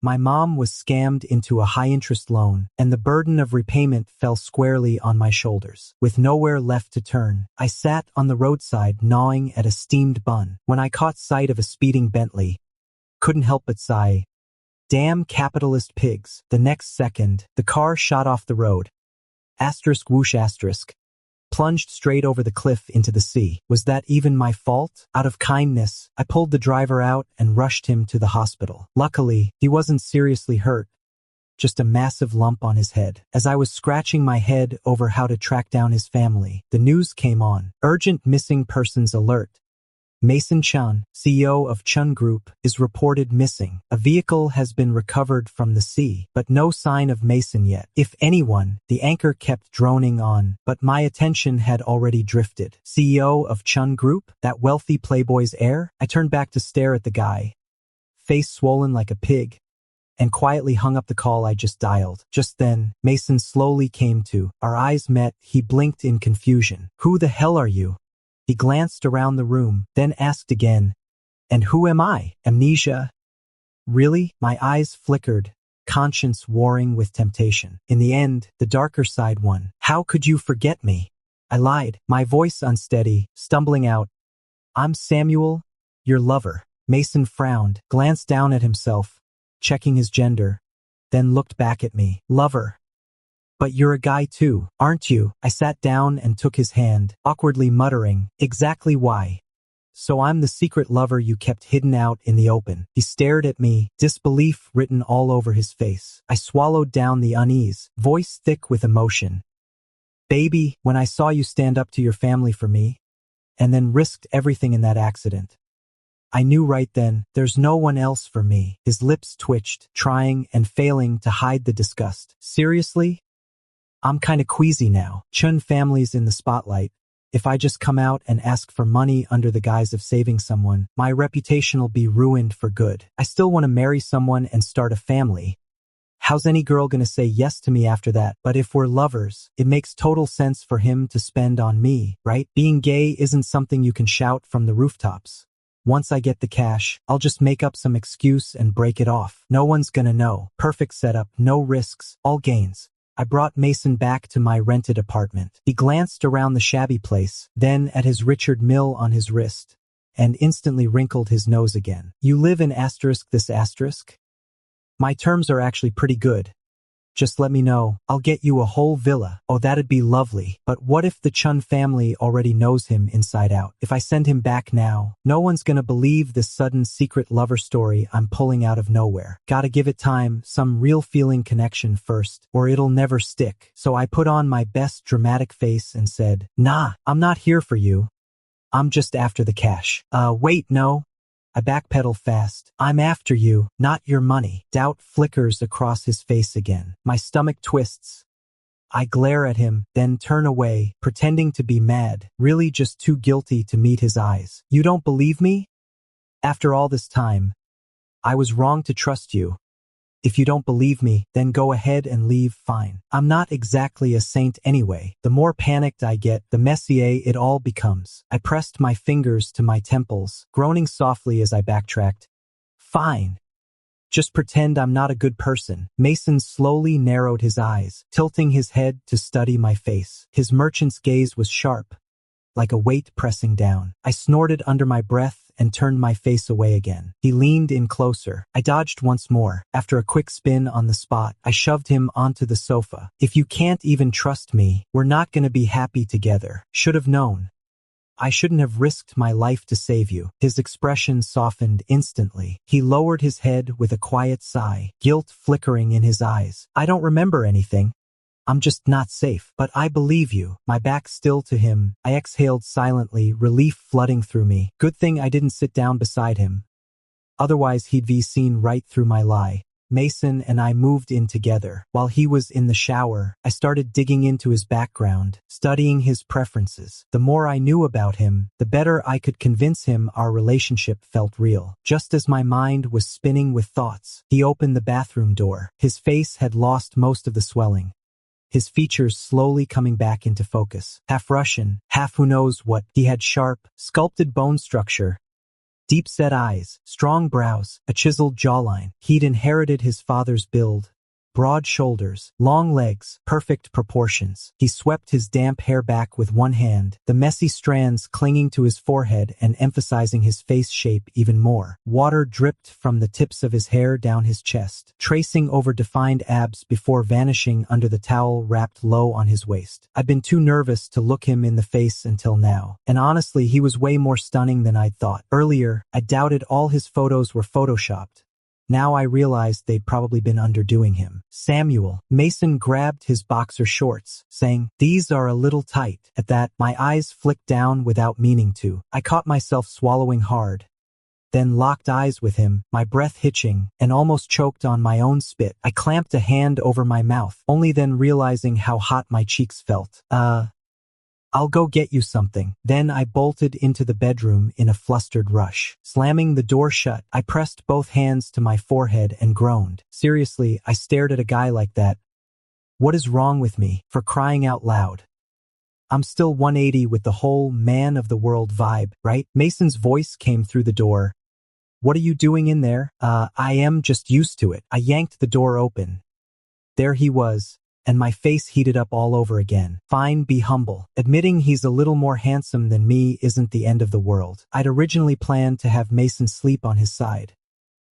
My mom was scammed into a high-interest loan, and the burden of repayment fell squarely on my shoulders. With nowhere left to turn, I sat on the roadside gnawing at a steamed bun. When I caught sight of a speeding Bentley, couldn't help but sigh, "Damn capitalist pigs." The next second, the car shot off the road. Asterisk whoosh asterisk. Plunged straight over the cliff into the sea. Was that even my fault? Out of kindness, I pulled the driver out and rushed him to the hospital. Luckily, he wasn't seriously hurt, just a massive lump on his head. As I was scratching my head over how to track down his family, the news came on. Urgent missing persons alert. Mason Chun, CEO of Chun Group, is reported missing. A vehicle has been recovered from the sea, but no sign of Mason yet. If anyone, the anchor kept droning on, but my attention had already drifted. CEO of Chun Group? That wealthy playboy's heir? I turned back to stare at the guy, face swollen like a pig, and quietly hung up the call I just dialed. Just then, Mason slowly came to. Our eyes met. He blinked in confusion. "Who the hell are you?" He glanced around the room, then asked again, "And who am I? Amnesia?" Really? My eyes flickered, conscience warring with temptation. In the end, the darker side won. "How could you forget me?" I lied, my voice unsteady, stumbling out, "I'm Samuel, your lover." Mason frowned, glanced down at himself, checking his gender, then looked back at me. "Lover? But you're a guy too, aren't you?" I sat down and took his hand, awkwardly muttering, "Exactly why?" "So I'm the secret lover you kept hidden out in the open." He stared at me, disbelief written all over his face. I swallowed down the unease, voice thick with emotion. "Baby, when I saw you stand up to your family for me, and then risked everything in that accident, I knew right then, there's no one else for me." His lips twitched, trying and failing to hide the disgust. "Seriously? I'm kinda queasy now. Chun family's in the spotlight. If I just come out and ask for money under the guise of saving someone, my reputation'll be ruined for good. I still want to marry someone and start a family. How's any girl gonna say yes to me after that? But if we're lovers, it makes total sense for him to spend on me, right? Being gay isn't something you can shout from the rooftops. Once I get the cash, I'll just make up some excuse and break it off. No one's gonna know. Perfect setup, no risks, all gains. I brought Mason back to my rented apartment. He glanced around the shabby place, then at his Richard Mille on his wrist, and instantly wrinkled his nose again. "You live in asterisk this asterisk? My terms are actually pretty good. Just let me know. I'll get you a whole villa." "Oh, that'd be lovely. But what if the Chun family already knows him inside out? If I send him back now, no one's gonna believe this sudden secret lover story I'm pulling out of nowhere. Gotta give it time, some real feeling connection first, or it'll never stick." So I put on my best dramatic face and said, "Nah, I'm not here for you. I'm just after the cash." Wait, no." I backpedal fast. "I'm after you, not your money." Doubt flickers across his face again. My stomach twists. I glare at him, then turn away, pretending to be mad, really just too guilty to meet his eyes. "You don't believe me? After all this time, I was wrong to trust you. If you don't believe me, then go ahead and leave, fine. I'm not exactly a saint anyway." The more panicked I get, the messier it all becomes. I pressed my fingers to my temples, groaning softly as I backtracked. "Fine. Just pretend I'm not a good person." Mason slowly narrowed his eyes, tilting his head to study my face. His merchant's gaze was sharp, like a weight pressing down. I snorted under my breath and turned my face away again. He leaned in closer. I dodged once more. After a quick spin on the spot, I shoved him onto the sofa. "If you can't even trust me, we're not gonna be happy together. Should have known. I shouldn't have risked my life to save you." His expression softened instantly. He lowered his head with a quiet sigh, guilt flickering in his eyes. "I don't remember anything. I'm just not safe. But I believe you." My back still to him, I exhaled silently, relief flooding through me. Good thing I didn't sit down beside him. Otherwise he'd be seen right through my lie. Mason and I moved in together. While he was in the shower, I started digging into his background, studying his preferences. The more I knew about him, the better I could convince him our relationship felt real. Just as my mind was spinning with thoughts, he opened the bathroom door. His face had lost most of the swelling, his features slowly coming back into focus. Half Russian, half who knows what, he had sharp, sculpted bone structure, Deep-set eyes, strong brows, a chiseled jawline. He'd inherited his father's build. Broad shoulders, long legs, perfect proportions. He swept his damp hair back with one hand, the messy strands clinging to his forehead and emphasizing his face shape even more. Water dripped from the tips of his hair down his chest, tracing over defined abs before vanishing under the towel wrapped low on his waist. I'd been too nervous to look him in the face until now, and honestly, he was way more stunning than I'd thought. Earlier, I doubted all his photos were photoshopped. Now I realized they'd probably been underdoing him. Samuel. Mason grabbed his boxer shorts, saying, "These are a little tight." At that, my eyes flicked down without meaning to. I caught myself swallowing hard, then locked eyes with him, my breath hitching, and almost choked on my own spit. I clamped a hand over my mouth, only then realizing how hot my cheeks felt. I'll go get you something." Then I bolted into the bedroom in a flustered rush. Slamming the door shut, I pressed both hands to my forehead and groaned. Seriously, I stared at a guy like that. What is wrong with me, for crying out loud? I'm still 180 with the whole man of the world vibe, right? Mason's voice came through the door. "What are you doing in there?" I am just used to it." I yanked the door open. There he was, and my face heated up all over again. Fine, be humble. Admitting he's a little more handsome than me isn't the end of the world. I'd originally planned to have Mason sleep on his side,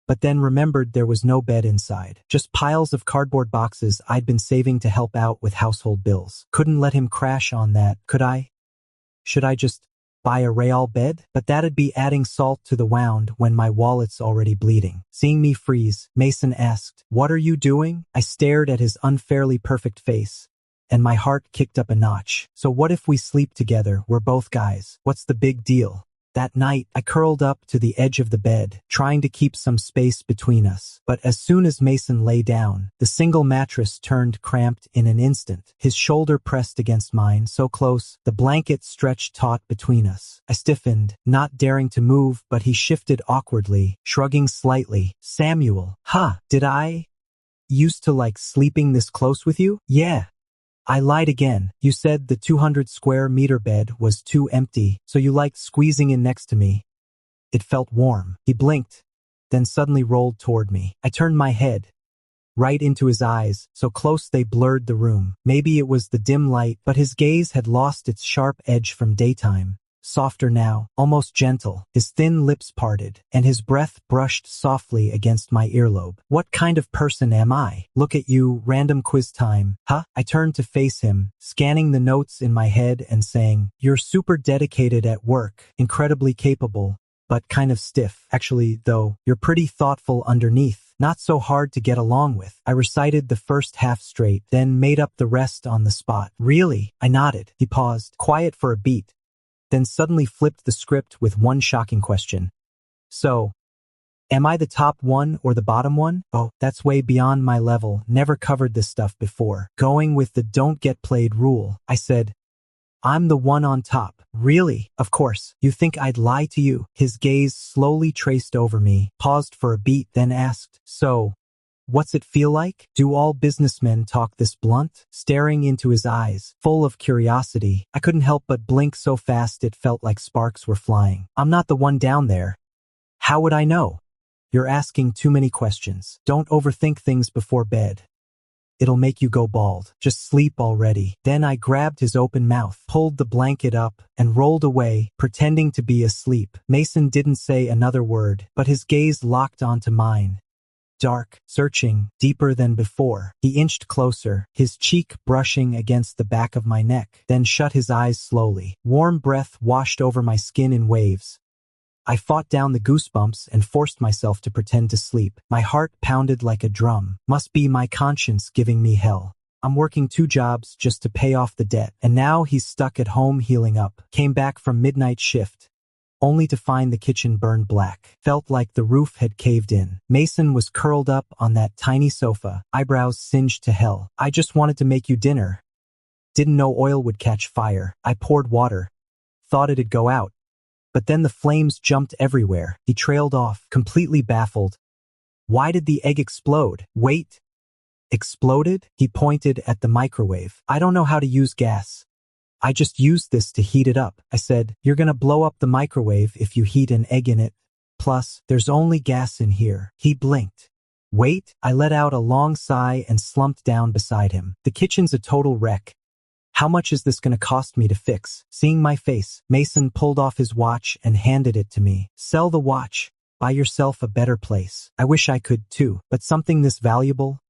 but then remembered there was no bed inside. Just piles of cardboard boxes I'd been saving to help out with household bills. Couldn't let him crash on that, could I? Should I just buy a real bed? But that'd be adding salt to the wound when my wallet's already bleeding. Seeing me freeze, Mason asked, "What are you doing?" I stared at his unfairly perfect face, and my heart kicked up a notch. "So what if we sleep together? We're both guys. What's the big deal?" That night, I curled up to the edge of the bed, trying to keep some space between us. But as soon as Mason lay down, the single mattress turned cramped in an instant. His shoulder pressed against mine, so close, the blanket stretched taut between us. I stiffened, not daring to move, but he shifted awkwardly, shrugging slightly. "Samuel, did I used to like sleeping this close with you?" "Yeah." I lied again. "You said the 200 square meter bed was too empty, so you liked squeezing in next to me." It felt warm. He blinked, then suddenly rolled toward me. I turned my head, right into his eyes, so close they blurred the room. Maybe it was the dim light, but his gaze had lost its sharp edge from daytime. Softer now, almost gentle, his thin lips parted, and his breath brushed softly against my earlobe. "What kind of person am I? Look at you, random quiz time." I turned to face him, scanning the notes in my head and saying, "You're super dedicated at work, incredibly capable, but kind of stiff. Actually, though, you're pretty thoughtful underneath. Not so hard to get along with." I recited the first half straight, then made up the rest on the spot. "Really?" I nodded. He paused, quiet for a beat, then suddenly flipped the script with one shocking question. "So, am I the top one or the bottom one?" "Oh, that's way beyond my level. Never covered this stuff before." Going with the don't get played rule, I said, "I'm the one on top." "Really? Of course. You think I'd lie to you?" His gaze slowly traced over me, paused for a beat, then asked, "So, what's it feel like? Do all businessmen talk this blunt?" Staring into his eyes, full of curiosity, I couldn't help but blink so fast it felt like sparks were flying. "I'm not the one down there." "How would I know?" "You're asking too many questions. Don't overthink things before bed. It'll make you go bald. Just sleep already." Then I grabbed his open mouth, pulled the blanket up, and rolled away, pretending to be asleep. Mason didn't say another word, but his gaze locked onto mine. Dark, searching, deeper than before. He inched closer, his cheek brushing against the back of my neck, then shut his eyes slowly. Warm breath washed over my skin in waves. I fought down the goosebumps and forced myself to pretend to sleep. My heart pounded like a drum. Must be my conscience giving me hell. I'm working 2 jobs just to pay off the debt, and now he's stuck at home healing up. Came back from midnight shift, only to find the kitchen burned black. Felt like the roof had caved in. Mason was curled up on that tiny sofa, eyebrows singed to hell. "I just wanted to make you dinner. Didn't know oil would catch fire." I poured water. Thought it'd go out. But then the flames jumped everywhere. He trailed off, completely baffled. "Why did the egg explode?" "Wait. Exploded?" He pointed at the microwave. "I don't know how to use gas. I just used this to heat it up." I said, "You're gonna blow up the microwave if you heat an egg in it." Plus, there's only gas in here. He blinked. Wait, I let out a long sigh and slumped down beside him. The kitchen's a total wreck. How much is this gonna cost me to fix? Seeing my face, Mason pulled off his watch and handed it to me. Sell the watch. Buy yourself a better place. I wish I could too, but something this valuable?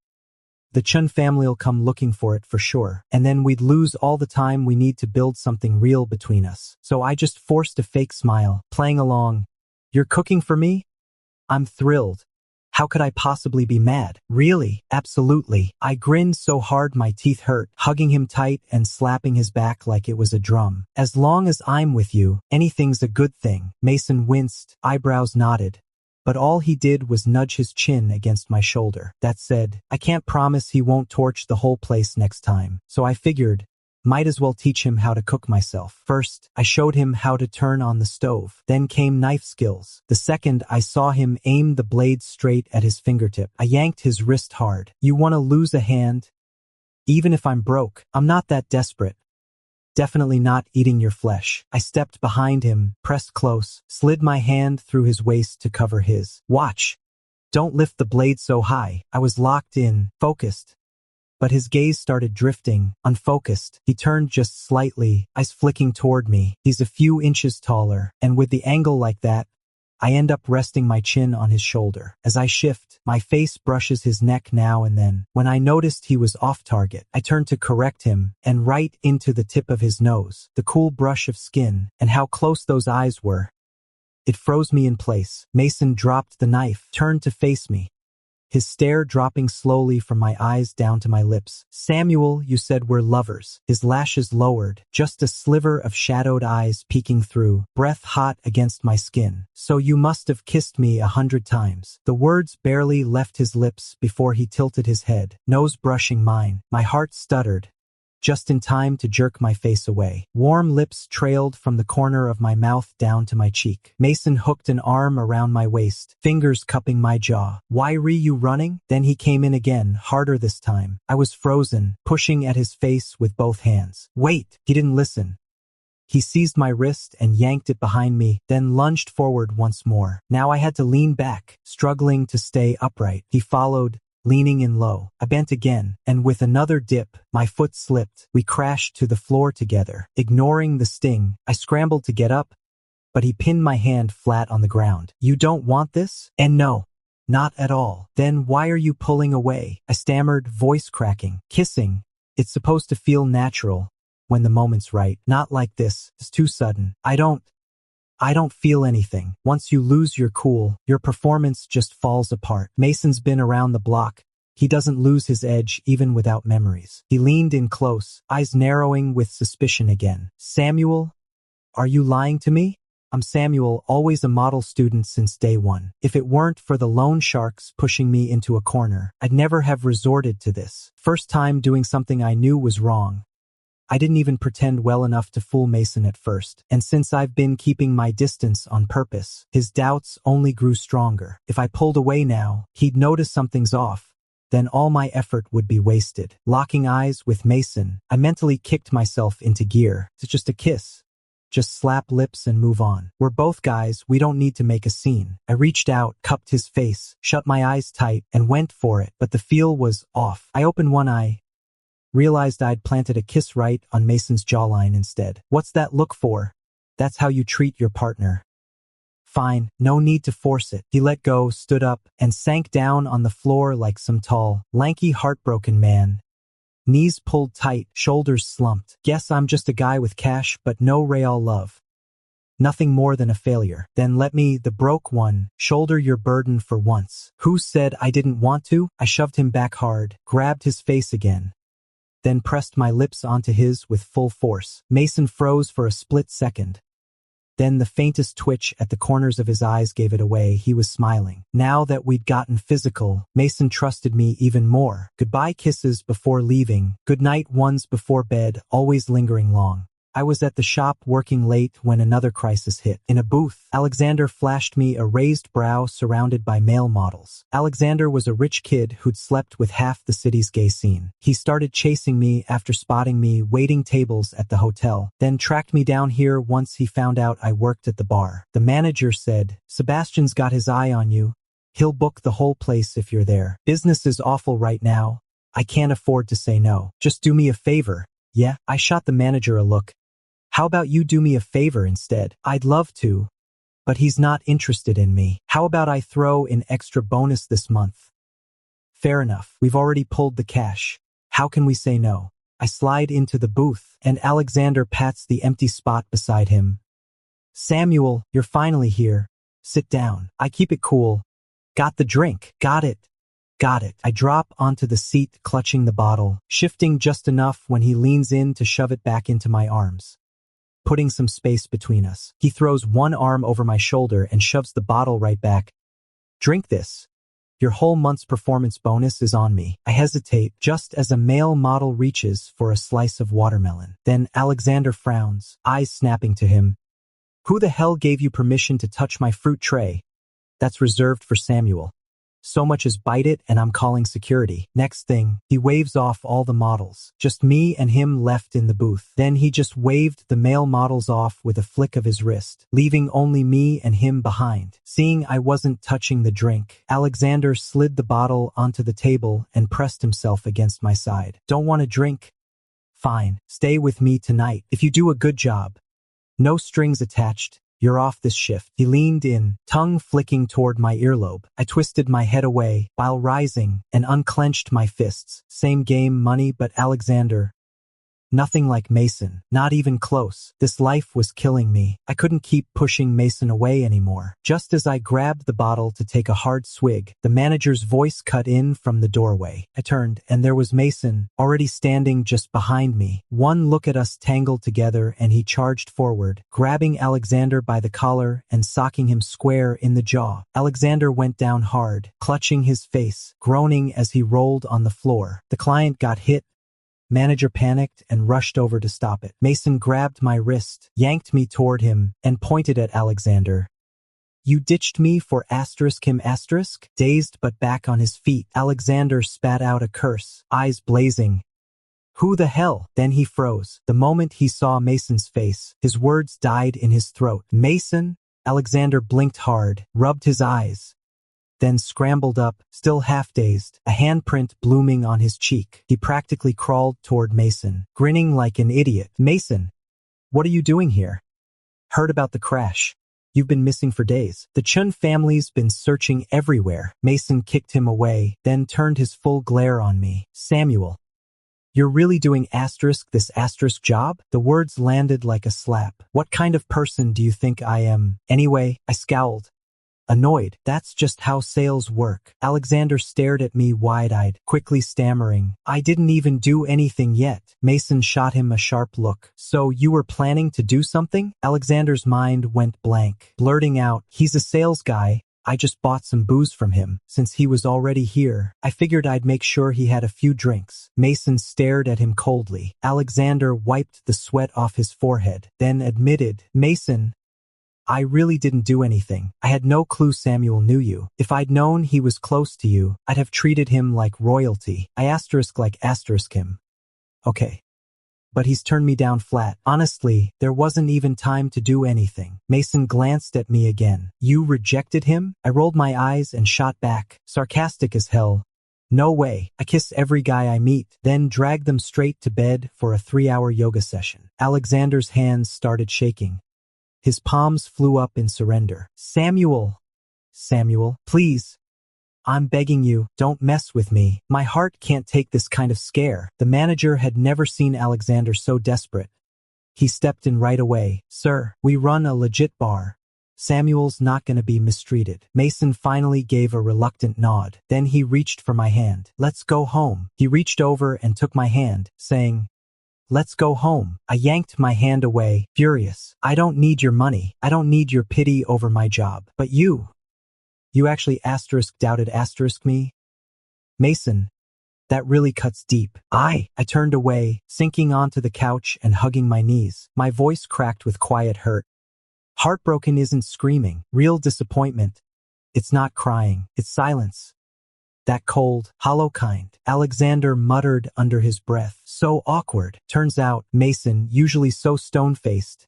The Chun family'll come looking for it for sure, and then we'd lose all the time we need to build something real between us. So I just forced a fake smile, playing along. You're cooking for me? I'm thrilled. How could I possibly be mad? Really? Absolutely. I grinned so hard my teeth hurt, hugging him tight and slapping his back like it was a drum. As long as I'm with you, anything's a good thing. Mason winced, eyebrows knotted. But all he did was nudge his chin against my shoulder. That said, I can't promise he won't torch the whole place next time. So I figured, might as well teach him how to cook myself. First, I showed him how to turn on the stove. Then came knife skills. The second, I saw him aim the blade straight at his fingertip. I yanked his wrist hard. You want to lose a hand? Even if I'm broke, I'm not that desperate. Definitely not eating your flesh. I stepped behind him, pressed close, slid my hand through his waist to cover his. Watch. Don't lift the blade so high. I was locked in, focused. But his gaze started drifting, unfocused. He turned just slightly, eyes flicking toward me. He's a few inches taller, and with the angle like that, I end up resting my chin on his shoulder. As I shift, my face brushes his neck now and then. When I noticed he was off target, I turned to correct him, and right into the tip of his nose, the cool brush of skin, and how close those eyes were. It froze me in place. Mason dropped the knife, turned to face me, his stare dropping slowly from my eyes down to my lips. Samuel, you said we're lovers. His lashes lowered, just a sliver of shadowed eyes peeking through, breath hot against my skin. So you must have kissed me 100 times. The words barely left his lips before he tilted his head, nose brushing mine. My heart stuttered, just in time to jerk my face away. Warm lips trailed from the corner of my mouth down to my cheek. Mason hooked an arm around my waist, fingers cupping my jaw. Why were you running? Then he came in again, harder this time. I was frozen, pushing at his face with both hands. Wait! He didn't listen. He seized my wrist and yanked it behind me, then lunged forward once more. Now I had to lean back, struggling to stay upright. He followed, leaning in low. I bent again, and with another dip, my foot slipped. We crashed to the floor together. Ignoring the sting, I scrambled to get up, but he pinned my hand flat on the ground. You don't want this? And no, not at all. Then why are you pulling away? I stammered, voice cracking. Kissing. It's supposed to feel natural when the moment's right. Not like this. It's too sudden. I don't feel anything. Once you lose your cool, your performance just falls apart. Mason's been around the block. He doesn't lose his edge even without memories. He leaned in close, eyes narrowing with suspicion again. Samuel? Are you lying to me? I'm Samuel, always a model student since day one. If it weren't for the loan sharks pushing me into a corner, I'd never have resorted to this. First time doing something I knew was wrong. I didn't even pretend well enough to fool Mason at first, and since I've been keeping my distance on purpose, his doubts only grew stronger. If I pulled away now, he'd notice something's off. Then all my effort would be wasted. Locking eyes with Mason, I mentally kicked myself into gear. It's just a kiss. Just slap lips and move on. We're both guys, we don't need to make a scene. I reached out, cupped his face, shut my eyes tight, and went for it, but the feel was off. I opened one eye, realized I'd planted a kiss right on Mason's jawline instead. What's that look for? That's how you treat your partner. Fine, no need to force it. He let go, stood up, and sank down on the floor like some tall, lanky, heartbroken man. Knees pulled tight, shoulders slumped. Guess I'm just a guy with cash, but no real love. Nothing more than a failure. Then let me, the broke one, shoulder your burden for once. Who said I didn't want to? I shoved him back hard, grabbed his face again, then pressed my lips onto his with full force. Mason froze for a split second. Then the faintest twitch at the corners of his eyes gave it away. He was smiling. Now that we'd gotten physical, Mason trusted me even more. Goodbye kisses before leaving, goodnight ones before bed, always lingering long. I was at the shop working late when another crisis hit. In a booth, Alexander flashed me a raised brow surrounded by male models. Alexander was a rich kid who'd slept with half the city's gay scene. He started chasing me after spotting me waiting tables at the hotel, then tracked me down here once he found out I worked at the bar. The manager said, "Sebastian's got his eye on you. He'll book the whole place if you're there. Business is awful right now. I can't afford to say no. Just do me a favor." Yeah, I shot the manager a look. "How about you do me a favor instead?" "I'd love to, but he's not interested in me. How about I throw in extra bonus this month?" "Fair enough. We've already pulled the cash. How can we say no?" I slide into the booth, and Alexander pats the empty spot beside him. "Samuel, you're finally here. Sit down." I keep it cool. "Got the drink?" "Got it. Got it." I drop onto the seat, clutching the bottle, shifting just enough when he leans in to shove it back into my arms, putting some space between us. He throws one arm over my shoulder and shoves the bottle right back. "Drink this. Your whole month's performance bonus is on me." I hesitate just as a male model reaches for a slice of watermelon. Then Alexander frowns, eyes snapping to him. "Who the hell gave you permission to touch my fruit tray? That's reserved for Samuel. So much as bite it and I'm calling security." Next thing, he waves off all the models. Just me and him left in the booth. Then he just waved the male models off with a flick of his wrist, leaving only me and him behind. Seeing I wasn't touching the drink, Alexander slid the bottle onto the table and pressed himself against my side. "Don't want a drink? Fine. Stay with me tonight. If you do a good job. No strings attached. You're off this shift." He leaned in, tongue flicking toward my earlobe. I twisted my head away while rising and unclenched my fists. Same game money, but Alexander. Nothing like Mason. Not even close. This life was killing me. I couldn't keep pushing Mason away anymore. Just as I grabbed the bottle to take a hard swig, the manager's voice cut in from the doorway. I turned, and there was Mason, already standing just behind me. One look at us tangled together, and he charged forward, grabbing Alexander by the collar and socking him square in the jaw. Alexander went down hard, clutching his face, groaning as he rolled on the floor. The client got hit. Manager panicked and rushed over to stop it. Mason grabbed my wrist, yanked me toward him, and pointed at Alexander. "You ditched me for him?" Dazed but back on his feet, Alexander spat out a curse, eyes blazing. "Who the hell?" Then he froze. The moment he saw Mason's face, his words died in his throat. "Mason?" Alexander blinked hard, rubbed his eyes, then scrambled up, still half-dazed, a handprint blooming on his cheek. He practically crawled toward Mason, grinning like an idiot. "Mason, what are you doing here? Heard about the crash. You've been missing for days. The Chun family's been searching everywhere." Mason kicked him away, then turned his full glare on me. "Samuel, you're really doing this job?" The words landed like a slap. "What kind of person do you think I am? Anyway?" I scowled, annoyed. "That's just how sales work." Alexander stared at me wide-eyed, quickly stammering, "I didn't even do anything yet." Mason shot him a sharp look. "So you were planning to do something?" Alexander's mind went blank, blurting out, "He's a sales guy. I just bought some booze from him. Since he was already here, I figured I'd make sure he had a few drinks." Mason stared at him coldly. Alexander wiped the sweat off his forehead, then admitted, "Mason, I really didn't do anything. I had no clue Samuel knew you. If I'd known he was close to you, I'd have treated him like royalty. I asterisk him. Okay. But he's turned me down flat. Honestly, there wasn't even time to do anything." Mason glanced at me again. "You rejected him?" I rolled my eyes and shot back, sarcastic as hell. "No way. I kiss every guy I meet, then drag them straight to bed for a 3-hour yoga session." Alexander's hands started shaking. His palms flew up in surrender. Samuel, please. I'm begging you, don't mess with me. My heart can't take this kind of scare." The manager had never seen Alexander so desperate. He stepped in right away. "Sir, we run a legit bar. Samuel's not gonna be mistreated." Mason finally gave a reluctant nod. Then he reached for my hand. "Let's go home." He reached over and took my hand, saying, "Let's go home." I yanked my hand away, furious. "I don't need your money. I don't need your pity over my job. But you actually doubted me?" "Mason, That really cuts deep. I turned away, sinking onto the couch and hugging my knees. My voice cracked with quiet hurt. Heartbroken isn't screaming. Real disappointment. It's not crying. It's silence. That cold, hollow kind. Alexander muttered under his breath. So awkward. Turns out, Mason, usually so stone-faced,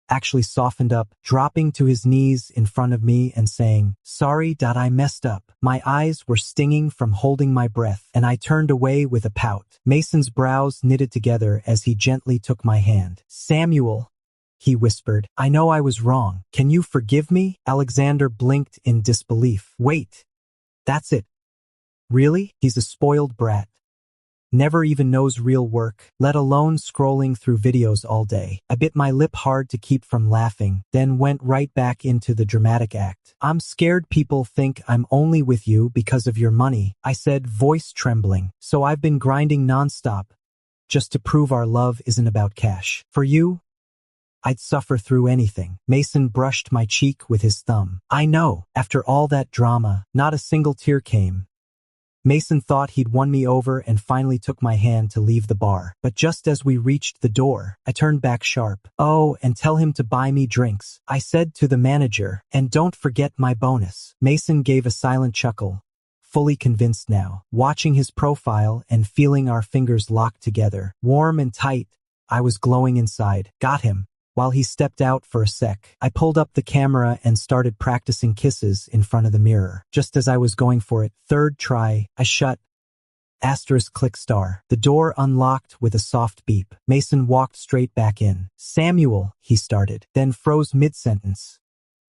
actually softened up, dropping to his knees in front of me and saying, "Sorry that I messed up." My eyes were stinging from holding my breath, and I turned away with a pout. Mason's brows knitted together as he gently took my hand. "Samuel," he whispered, "I know I was wrong. Can you forgive me?" Alexander blinked in disbelief. "Wait. That's it. Really? He's a spoiled brat. Never even knows real work, let alone scrolling through videos all day." I bit my lip hard to keep from laughing, then went right back into the dramatic act. "I'm scared people think I'm only with you because of your money," I said, voice trembling. "So I've been grinding nonstop, just to prove our love isn't about cash. For you, I'd suffer through anything." Mason brushed my cheek with his thumb. "I know. After all that drama, not a single tear came." Mason thought he'd won me over and finally took my hand to leave the bar. But just as we reached the door, I turned back sharp. "Oh, and tell him to buy me drinks," I said to the manager, "and don't forget my bonus." Mason gave a silent chuckle, fully convinced now. Watching his profile and feeling our fingers locked together, warm and tight, I was glowing inside. Got him. While he stepped out for a sec, I pulled up the camera and started practicing kisses in front of the mirror. Just as I was going for it, third try, I shut. Click star. The door unlocked with a soft beep. Mason walked straight back in. "Samuel," he started, then froze mid-sentence.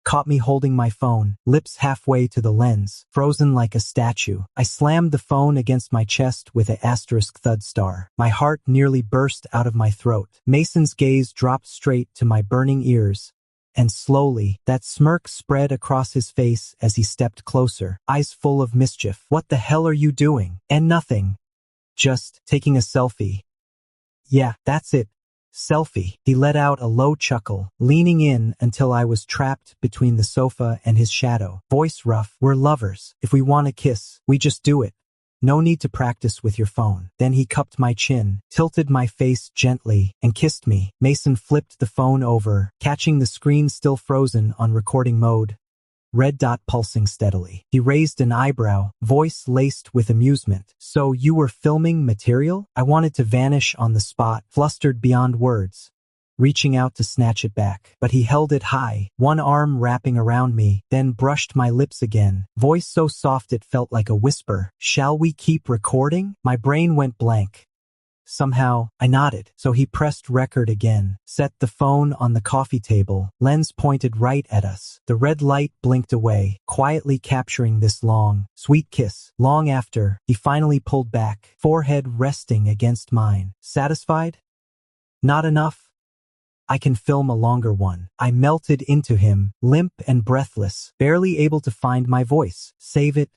Caught me holding my phone, lips halfway to the lens, frozen like a statue. I slammed the phone against my chest with a thud star. My heart nearly burst out of my throat. Mason's gaze dropped straight to my burning ears, and slowly, that smirk spread across his face as he stepped closer, eyes full of mischief. "What the hell are you doing?" "And nothing. Just taking a selfie." "Yeah, that's it. Selfie." He let out a low chuckle, leaning in until I was trapped between the sofa and his shadow. Voice rough. "We're lovers. If we want to kiss, we just do it. No need to practice with your phone." Then he cupped my chin, tilted my face gently, and kissed me. Mason flipped the phone over, catching the screen still frozen on recording mode. Red dot pulsing steadily. He raised an eyebrow, voice laced with amusement. "So you were filming material?" I wanted to vanish on the spot, flustered beyond words, reaching out to snatch it back. But he held it high, one arm wrapping around me, then brushed my lips again, voice so soft it felt like a whisper. "Shall we keep recording?" My brain went blank. Somehow, I nodded, so he pressed record again, set the phone on the coffee table, lens pointed right at us. The red light blinked away, quietly capturing this long, sweet kiss. Long after, he finally pulled back, forehead resting against mine. "Satisfied? Not enough? I can film a longer one." I melted into him, limp and breathless, barely able to find my voice. "Save it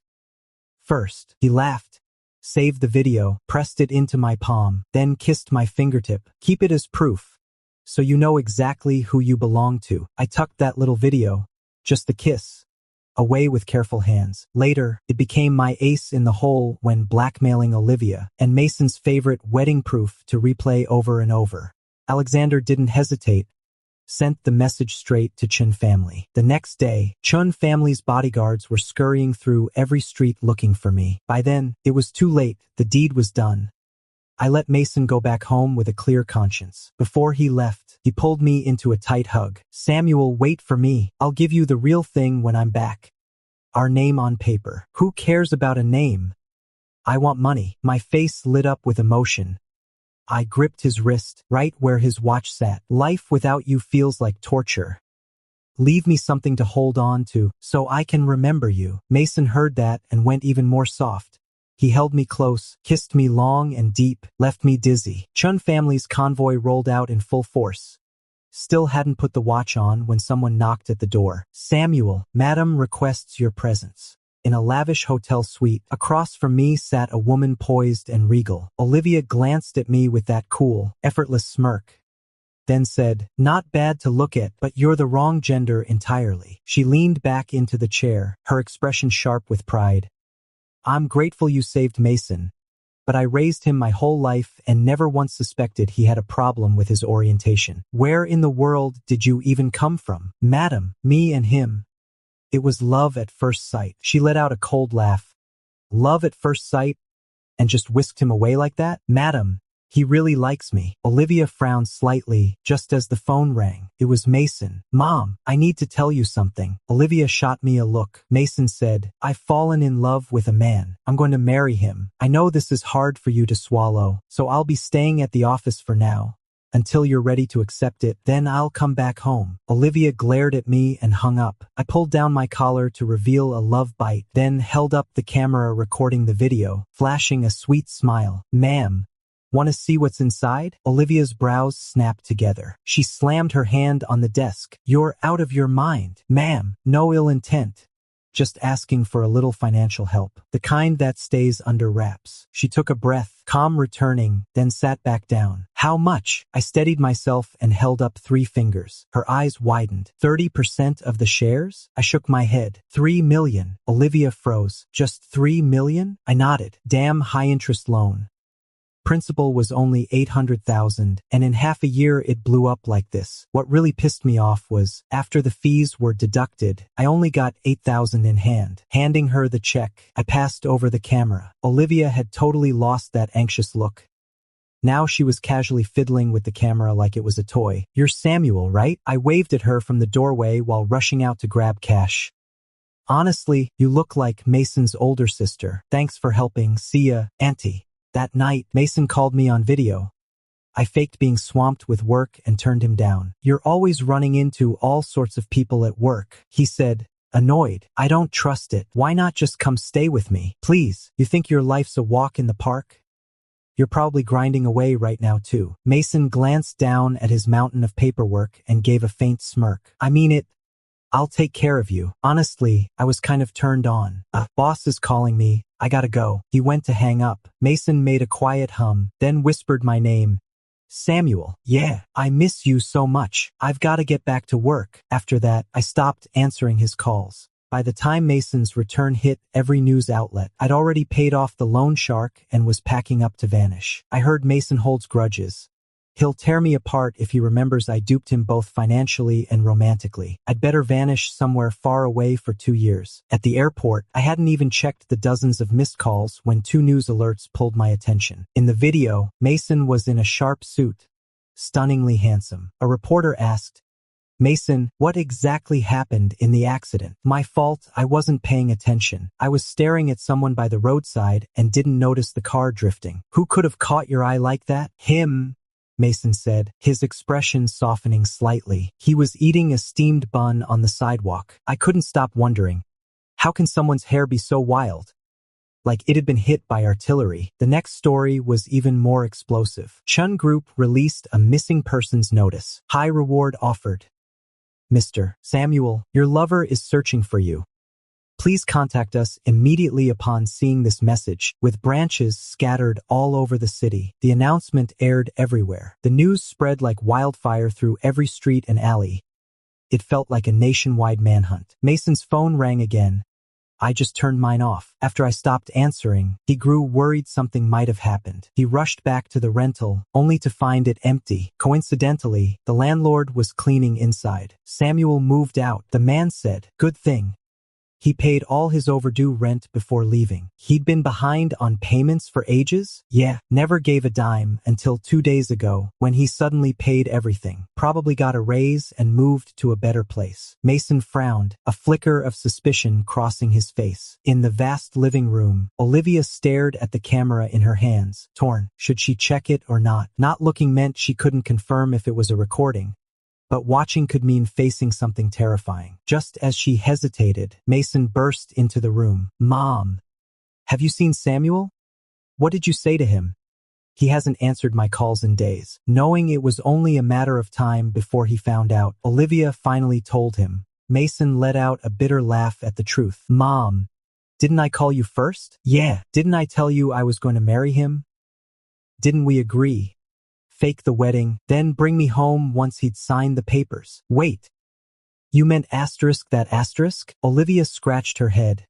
first." He laughed. Saved the video, pressed it into my palm, then kissed my fingertip. "Keep it as proof, so you know exactly who you belong to." I tucked that little video, just the kiss, away with careful hands. Later, it became my ace in the hole when blackmailing Olivia, and Mason's favorite wedding proof to replay over and over. Alexander didn't hesitate. Sent the message straight to Chun family. The next day, Chun family's bodyguards were scurrying through every street looking for me. By then, it was too late. The deed was done. I let Mason go back home with a clear conscience. Before he left, he pulled me into a tight hug. "Samuel, wait for me. I'll give you the real thing when I'm back. Our name on paper." "Who cares about a name? I want money." My face lit up with emotion. I gripped his wrist, right where his watch sat. "Life without you feels like torture. Leave me something to hold on to, so I can remember you." Mason heard that and went even more soft. He held me close, kissed me long and deep, left me dizzy. Chun family's convoy rolled out in full force. Still hadn't put the watch on when someone knocked at the door. "Samuel, Madam requests your presence." In a lavish hotel suite, across from me sat a woman poised and regal. Olivia glanced at me with that cool, effortless smirk, then said, "Not bad to look at, but you're the wrong gender entirely." She leaned back into the chair, her expression sharp with pride. "I'm grateful you saved Mason. but I raised him my whole life and never once suspected he had a problem with his orientation. Where in the world did you even come from? Madam, me and him. It was love at first sight. She let out a cold laugh. Love at first sight? And just whisked him away like that? Madam, he really likes me. Olivia frowned slightly just as the phone rang. It was Mason. Mom, I need to tell you something. Olivia shot me a look. Mason said, I've fallen in love with a man. I'm going to marry him. I know this is hard for you to swallow, so I'll be staying at the office for now. Until you're ready to accept it, then I'll come back home. Olivia glared at me and hung up. I pulled down my collar to reveal a love bite, then held up the camera recording the video, flashing a sweet smile. Ma'am, want to see what's inside? Olivia's brows snapped together. She slammed her hand on the desk. You're out of your mind. Ma'am, no ill intent. Just asking for a little financial help. The kind that stays under wraps. She took a breath, calm returning, then sat back down. How much? I steadied myself and held up 3 fingers. Her eyes widened. 30% of the shares? I shook my head. 3 million. Olivia froze. Just 3 million? I nodded. Damn high-interest loan. Principal was only 800,000, and in half a year it blew up like this. What really pissed me off was, after the fees were deducted, I only got 8,000 in hand. Handing her the check, I passed over the camera. Olivia had totally lost that anxious look. Now she was casually fiddling with the camera like it was a toy. You're Samuel, right? I waved at her from the doorway while rushing out to grab cash. Honestly, you look like Mason's older sister. Thanks for helping. See ya, Auntie. That night, Mason called me on video. I faked being swamped with work and turned him down. You're always running into all sorts of people at work, he said, annoyed. I don't trust it. Why not just come stay with me? Please, you think your life's a walk in the park? You're probably grinding away right now too. Mason glanced down at his mountain of paperwork and gave a faint smirk. I mean it. I'll take care of you. Honestly, I was kind of turned on. Boss is calling me. I gotta go. He went to hang up. Mason made a quiet hum, then whispered my name. Samuel. Yeah, I miss you so much. I've gotta get back to work. After that, I stopped answering his calls. By the time Mason's return hit every news outlet, I'd already paid off the loan shark and was packing up to vanish. I heard Mason holds grudges. He'll tear me apart if he remembers I duped him both financially and romantically. I'd better vanish somewhere far away for 2 years. At the airport, I hadn't even checked the dozens of missed calls when 2 news alerts pulled my attention. In the video, Mason was in a sharp suit, stunningly handsome. A reporter asked, Mason, what exactly happened in the accident? My fault, I wasn't paying attention. I was staring at someone by the roadside and didn't notice the car drifting. Who could have caught your eye like that? Him, Mason said, his expression softening slightly. He was eating a steamed bun on the sidewalk. I couldn't stop wondering, how can someone's hair be so wild? Like it had been hit by artillery. The next story was even more explosive. Chun Group released a missing persons notice. High reward offered. Mr. Samuel, your lover is searching for you. Please contact us immediately upon seeing this message. With branches scattered all over the city, the announcement aired everywhere. The news spread like wildfire through every street and alley. It felt like a nationwide manhunt. Mason's phone rang again. I just turned mine off. After I stopped answering, he grew worried something might have happened. He rushed back to the rental, only to find it empty. Coincidentally, the landlord was cleaning inside. Samuel moved out. The man said, "Good thing. He paid all his overdue rent before leaving. He'd been behind on payments for ages? Yeah, never gave a dime until 2 days ago when he suddenly paid everything. Probably got a raise and moved to a better place." Mason frowned, a flicker of suspicion crossing his face. In the vast living room, Olivia stared at the camera in her hands, torn. Should she check it or not? Not looking meant she couldn't confirm if it was a recording. But watching could mean facing something terrifying. Just as she hesitated, Mason burst into the room. "Mom, have you seen Samuel? What did you say to him? He hasn't answered my calls in days." Knowing it was only a matter of time before he found out, Olivia finally told him. Mason let out a bitter laugh at the truth. "Mom, didn't I call you first? Yeah, didn't I tell you I was going to marry him? Didn't we agree? Fake the wedding, then bring me home once he'd signed the papers." Wait, you meant asterisk that asterisk? Olivia scratched her head.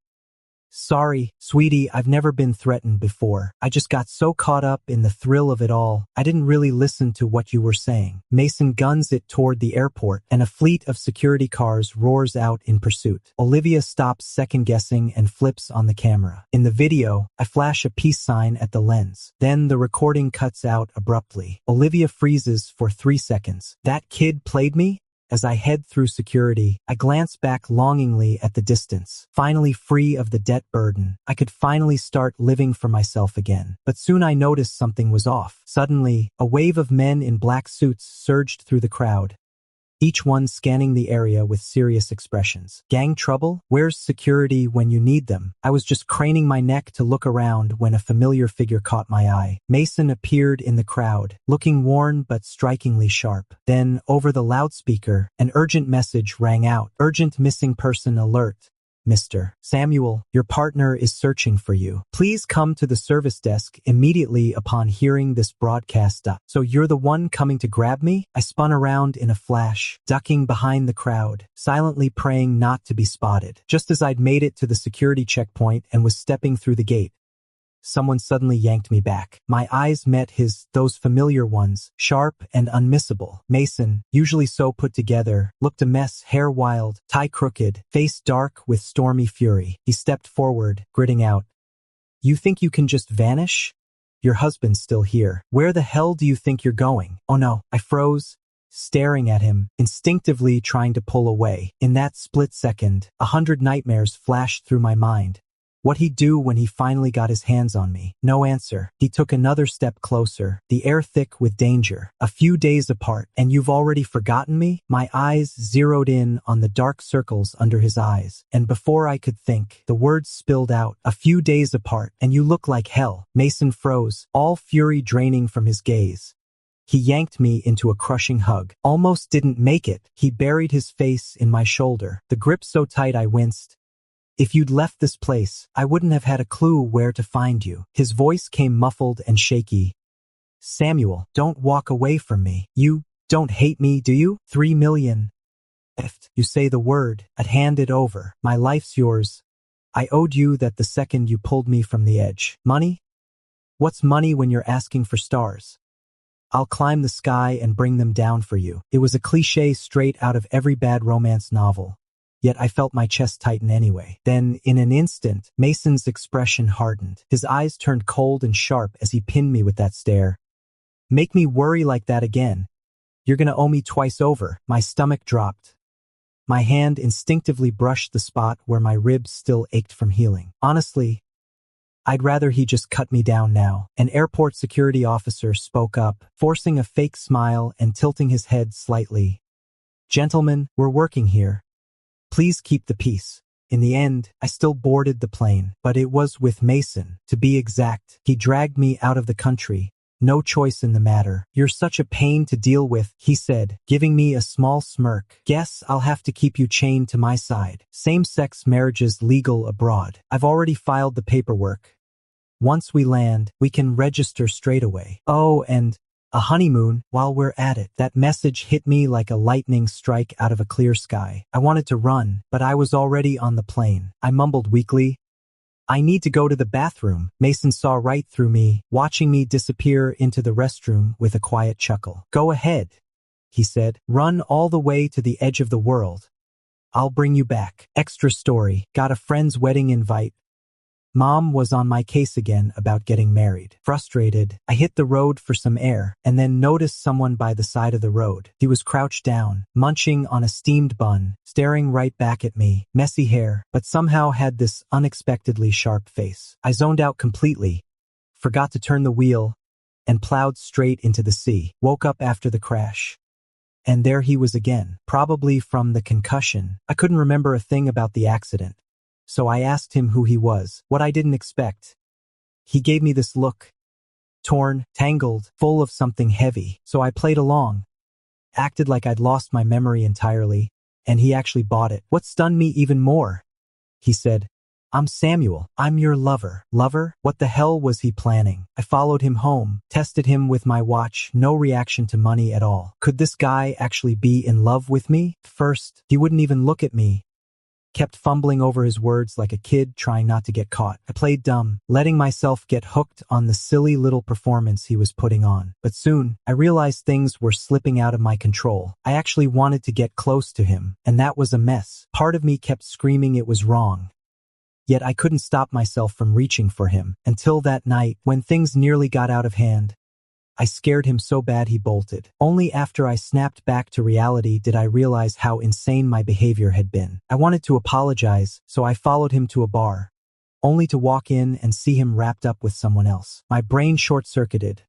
Sorry, sweetie, I've never been threatened before. I just got so caught up in the thrill of it all, I didn't really listen to what you were saying. Mason guns it toward the airport, and a fleet of security cars roars out in pursuit. Olivia stops second-guessing and flips on the camera. In the video, I flash a peace sign at the lens. Then the recording cuts out abruptly. Olivia freezes for 3 seconds. That kid played me? As I head through security, I glance back longingly at the distance. Finally free of the debt burden, I could finally start living for myself again. But soon I noticed something was off. Suddenly, a wave of men in black suits surged through the crowd, each one scanning the area with serious expressions. Gang trouble? Where's security when you need them? I was just craning my neck to look around when a familiar figure caught my eye. Mason appeared in the crowd, looking worn but strikingly sharp. Then, over the loudspeaker, an urgent message rang out. Urgent missing person alert. Mr. Samuel, your partner is searching for you. Please come to the service desk immediately upon hearing this broadcast. So you're the one coming to grab me? I spun around in a flash, ducking behind the crowd, silently praying not to be spotted. Just as I'd made it to the security checkpoint and was stepping through the gate, someone suddenly yanked me back. My eyes met those familiar ones, sharp and unmissable. Mason, usually so put together, looked a mess, hair wild, tie crooked, face dark with stormy fury. He stepped forward, gritting out, "You think you can just vanish? Your husband's still here. Where the hell do you think you're going?" Oh no, I froze, staring at him, instinctively trying to pull away. In that split second, 100 nightmares flashed through my mind. What he'd do when he finally got his hands on me. No answer. He took another step closer, the air thick with danger. A few days apart, and you've already forgotten me? My eyes zeroed in on the dark circles under his eyes, and before I could think, the words spilled out. A few days apart, and you look like hell. Mason froze, all fury draining from his gaze. He yanked me into a crushing hug. Almost didn't make it. He buried his face in my shoulder, the grip so tight I winced. "If you'd left this place, I wouldn't have had a clue where to find you." His voice came muffled and shaky. "Samuel, don't walk away from me. You don't hate me, do you? 3 million. If you say the word, I'd hand it over. My life's yours. I owed you that the second you pulled me from the edge. Money? What's money when you're asking for stars? I'll climb the sky and bring them down for you." It was a cliché straight out of every bad romance novel. Yet I felt my chest tighten anyway. Then, in an instant, Mason's expression hardened. His eyes turned cold and sharp as he pinned me with that stare. "Make me worry like that again. You're gonna owe me twice over." My stomach dropped. My hand instinctively brushed the spot where my ribs still ached from healing. Honestly, I'd rather he just cut me down now. An airport security officer spoke up, forcing a fake smile and tilting his head slightly. "Gentlemen, we're working here. Please keep the peace." In the end, I still boarded the plane, but it was with Mason, to be exact. He dragged me out of the country. No choice in the matter. "You're such a pain to deal with," he said, giving me a small smirk. "Guess I'll have to keep you chained to my side. Same-sex marriages legal abroad. I've already filed the paperwork. Once we land, we can register straight away. Oh, and a honeymoon while we're at it." That message hit me like a lightning strike out of a clear sky. I wanted to run, but I was already on the plane. I mumbled weakly, "I need to go to the bathroom." Mason saw right through me, watching me disappear into the restroom with a quiet chuckle. "Go ahead," he said. "Run all the way to the edge of the world. I'll bring you back." Extra story. Got a friend's wedding invite. Mom was on my case again about getting married. Frustrated, I hit the road for some air and then noticed someone by the side of the road. He was crouched down, munching on a steamed bun, staring right back at me. Messy hair, but somehow had this unexpectedly sharp face. I zoned out completely, forgot to turn the wheel, and plowed straight into the sea. Woke up after the crash. And there he was again, probably from the concussion. I couldn't remember a thing about the accident. So I asked him who he was, what I didn't expect. He gave me this look. Torn, tangled, full of something heavy. So I played along. Acted like I'd lost my memory entirely, and he actually bought it. What stunned me even more? He said, "I'm Samuel. I'm your lover." Lover? What the hell was he planning? I followed him home, tested him with my watch, no reaction to money at all. Could this guy actually be in love with me? First, he wouldn't even look at me. kept fumbling over his words like a kid trying not to get caught. I played dumb, letting myself get hooked on the silly little performance he was putting on. But soon, I realized things were slipping out of my control. I actually wanted to get close to him, and that was a mess. Part of me kept screaming it was wrong. Yet I couldn't stop myself from reaching for him, until that night, when things nearly got out of hand. I scared him so bad he bolted. Only after I snapped back to reality did I realize how insane my behavior had been. I wanted to apologize, so I followed him to a bar, only to walk in and see him wrapped up with someone else. My brain short-circuited.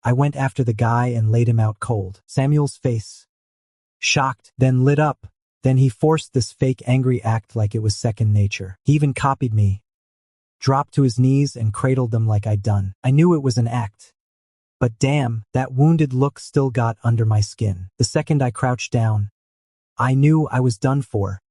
I went after the guy and laid him out cold. Samuel's face, shocked, then lit up. Then he forced this fake angry act like it was second nature. He even copied me, dropped to his knees and cradled them like I'd done. I knew it was an act. But damn, that wounded look still got under my skin. The second I crouched down, I knew I was done for.